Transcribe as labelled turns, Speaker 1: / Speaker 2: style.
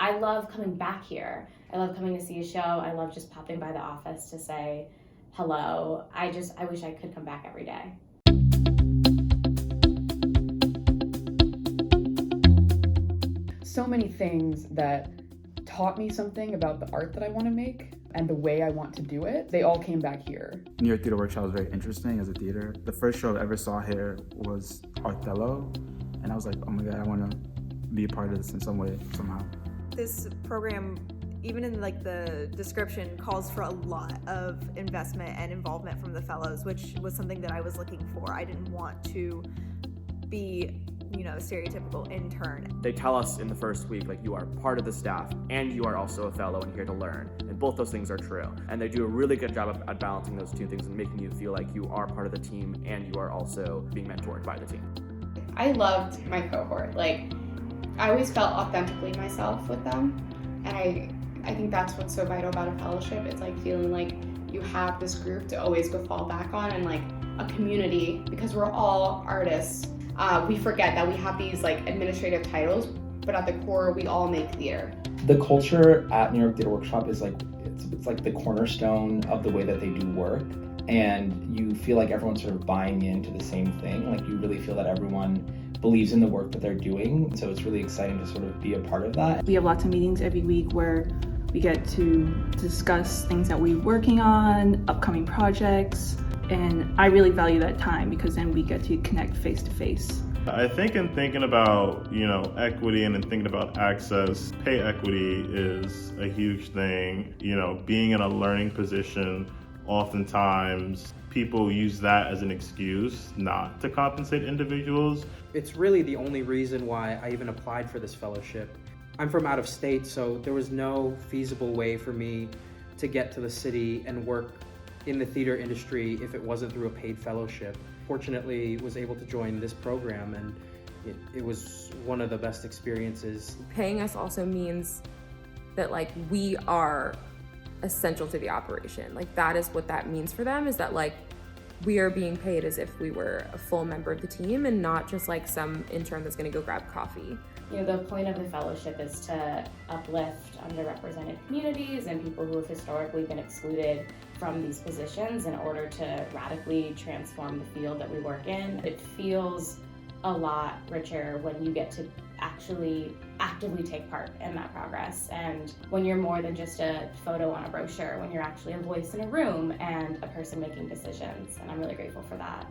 Speaker 1: I love coming back here. I love coming to see a show. I love just popping by the office to say hello. I wish I could come back every day.
Speaker 2: So many things that taught me something about the art that I want to make and the way I want to do it, they all came back here.
Speaker 3: New York Theater Workshop was very interesting as a theater. The first show I ever saw here was Othello, and I was like, oh my God, I want to be a part of this in some way, somehow.
Speaker 4: This program, even in like the description, calls for a lot of investment and involvement from the fellows, which was something that I was looking for. I didn't want to be, a stereotypical intern.
Speaker 5: They tell us in the first week, like, you are part of the staff and you are also a fellow and here to learn. And both those things are true. And they do a really good job at balancing those two things and making you feel like you are part of the team and you are also being mentored by the team.
Speaker 6: I loved my cohort. Like, I always felt authentically myself with them. And I think that's what's so vital about a fellowship. It's like feeling like you have this group to always go fall back on, and like a community, because we're all artists. We forget that we have these like administrative titles, but at the core, we all make theater.
Speaker 7: The culture at New York Theater Workshop is like, it's like the cornerstone of the way that they do work. And you feel like everyone's sort of buying into the same thing. Like, you really feel that everyone believes in the work that they're doing. So it's really exciting to sort of be a part of that.
Speaker 8: We have lots of meetings every week where we get to discuss things that we're working on, upcoming projects. And I really value that time because then we get to connect face to face.
Speaker 9: I think in thinking about, equity and in thinking about access, pay equity is a huge thing. Being in a learning position, oftentimes people use that as an excuse not to compensate individuals.
Speaker 10: It's really the only reason why I even applied for this fellowship. I'm from out of state, so there was no feasible way for me to get to the city and work in the theater industry if it wasn't through a paid fellowship. Fortunately, was able to join this program, and it was one of the best experiences.
Speaker 11: Paying us also means that we are essential to the operation. That is what that means for them, is that we are being paid as if we were a full member of the team and not just some intern that's gonna go grab coffee.
Speaker 1: The point of the fellowship is to uplift underrepresented communities and people who have historically been excluded from these positions in order to radically transform the field that we work in. It feels a lot richer when you get to actually actively take part in that progress, and when you're more than just a photo on a brochure, when you're actually a voice in a room and a person making decisions, and I'm really grateful for that.